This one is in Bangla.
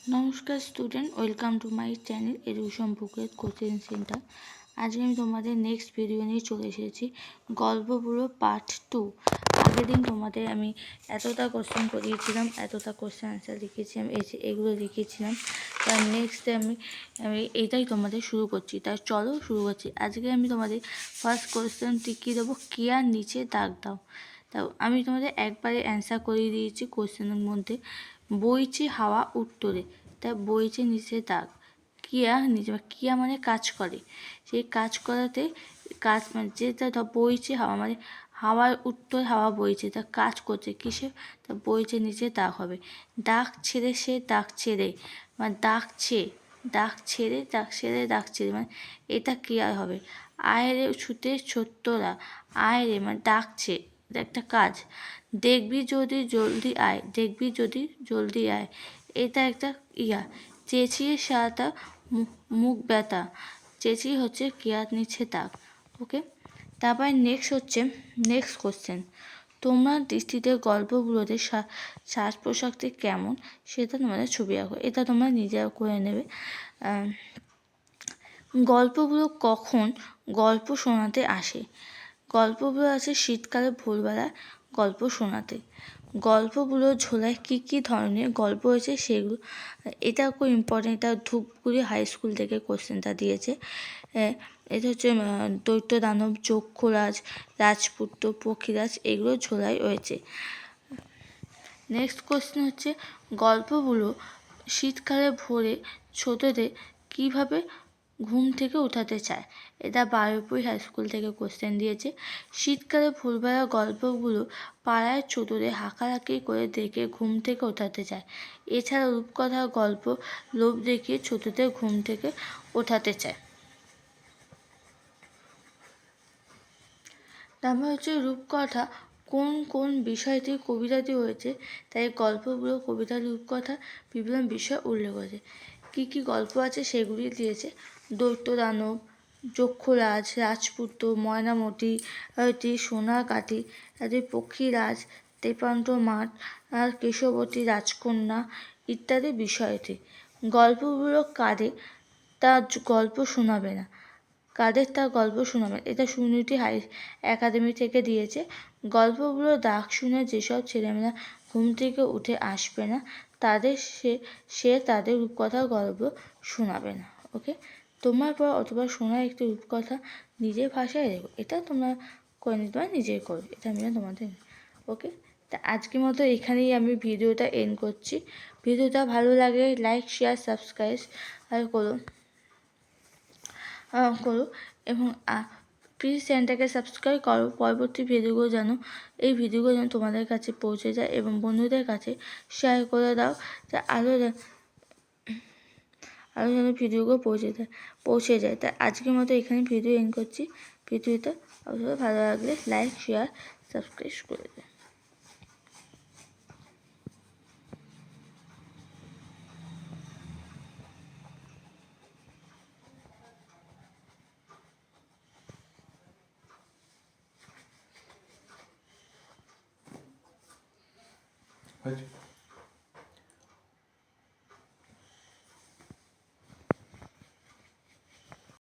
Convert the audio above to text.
নমস্কার student, welcome to my channel education বুকের কোচিং সেন্টার। আজকে আমি তোমাদের নেক্সট ভিডিও নিয়ে চলে এসেছি, গল্পগুলো পার্ট 2। আগের দিন তোমাদের আমি এতটা কোশ্চেন করিয়েছিলাম, এতটা কোশ্চেন আনসার লিখেছিলাম, এগুলো লিখেছিলাম। তার নেক্সট আমি এইটাই তোমাদের শুরু করছি। তাই চলো শুরু করছি। আজকে আমি তোমাদের ফার্স্ট কোশ্চেনটি কী দেবো, কেয়ার নিচে দাগ দাও। তাও আমি তোমাদের একবারে অ্যান্সার করিয়ে দিয়েছি কোশ্চেনের মধ্যে। বইছে হাওয়া উত্তরে, তাই বইছে নিচে দাগ। কিয়া নিচে, কিয়া মানে কাজ করে, সেই কাজ করাতে কাজ মানে যেটা বইছে হাওয়া মানে হাওয়ার উত্তর, হাওয়া বইছে, তা কাজ করছে কিসে, তা বইছে নিচে দাগ হবে। দাগ ছেড়ে সে দাগ ছেড়ে মানে দাগ ছেড়ে মানে এটা ক্রিয়া হবে। আয়রে ছুটে ছোট্টরা, আয়রে মানে ডাকছে, এটা একটা কাজ। দেখবি যদি জলদি আয়, এটা একটা ইয়া। চেঁচিয়ে সারাটা মুখ ব্যথা, চেঁচিয়ে হচ্ছে ক্রিয়ার নিচে দাগ। ওকে, তারপর নেক্সট কোশ্চেন। তোমার দৃষ্টিতে গল্পগুলোতে সাজ পোশাকটি কেমন সেটা তোমাদের ছবি আঁকো। এটা তোমরা নিজেরা করে নেবে। গল্পগুলো কখন গল্প শোনাতে আসে? গল্পগুলো আছে শীতকালে ভোরবেলা গল্প শোনাতে। গল্পগুলো ঝোলায় কী কী ধরনের গল্প হয়েছে সেগুলো, এটা খুব ইম্পর্টেন্ট। এটা ধূপগুড়ি হাই স্কুল থেকে কোশ্চেনটা দিয়েছে। এটা হচ্ছে দৈত্য দানব, যক্ষরাজ, রাজপুত্র, পক্ষীরাজ, এগুলো ঝোলাই রয়েছে। নেক্সট কোশ্চেন হচ্ছে, গল্পগুলো শীতকালে ভোরে ছোটদের কীভাবে ঘুম থেকে উঠাতে চায়। এটা বারুইপুর হাই স্কুল থেকে কোশ্চেন দিয়েছে। শীতকালে ভোরবেলা গল্পগুলো পাড়ায় ছোটদের হাঁকাহাঁকি করে দেখে ঘুম থেকে ওঠাতে চায়। এছাড়া রূপকথার গল্প লোভ দেখিয়ে ছোটদের ঘুম থেকে ওঠাতে চায়। তারপর হচ্ছে রূপকথা কোন কোন বিষয়টি কবিতাটি হয়েছে, তাই গল্পগুলো কবিতা রূপকথা বিভিন্ন বিষয় উল্লেখ করেছে। কী কী গল্প আছে সেগুলি দিয়েছে। দৈত্য দানব, যক্ষরাজ, রাজপুত্র, ময়নামতি, সোনাকাঠি, পক্ষীরাজ, তেপান্ত মাঠ, আর কেশবতী রাজকন্যা ইত্যাদি বিষয়টি। গল্পগুলো কাদের তার গল্প শোনাবে না, তার গল্প শোনাবে, এটা সুনীতি হাই একাডেমি থেকে দিয়েছে। গল্পগুলো ডাক শুনে যেসব ছেলেমেয়েরা ঘুম থেকে উঠে আসবে না, তাদের সে তাদের রূপকথার গল্প শোনাবে না। ওকে, তোমার পর অথবা শোনার একটি রূপকথা নিজের ভাষায় লেখো। এটা তোমরা করে নিতে পারো, নিজেই করো, এটা আমি তোমাদের। ওকে, তা আজকের মতো এখানেই আমি ভিডিওটা এন্ড করছি। ভিডিওটা ভালো লাগে লাইক, শেয়ার, সাবস্ক্রাইব আর করো এবং প্লিজ চ্যানেলটাকে সাবস্ক্রাইব করো। পরবর্তী ভিডিওগুলো এই ভিডিওগুলো যেন তোমাদের কাছে পৌঁছে যায় এবং বন্ধুদের কাছে শেয়ার করে দাও, যা আরও যেন ভিডিওগুলো পৌঁছে যায়। তাই আজকের মতো এখানে ভিডিও এন্ড করছি। ভিডিওটা ভালো লাগলে লাইক, শেয়ার, সাবস্ক্রাইব করে দেয়। আচ্ছা।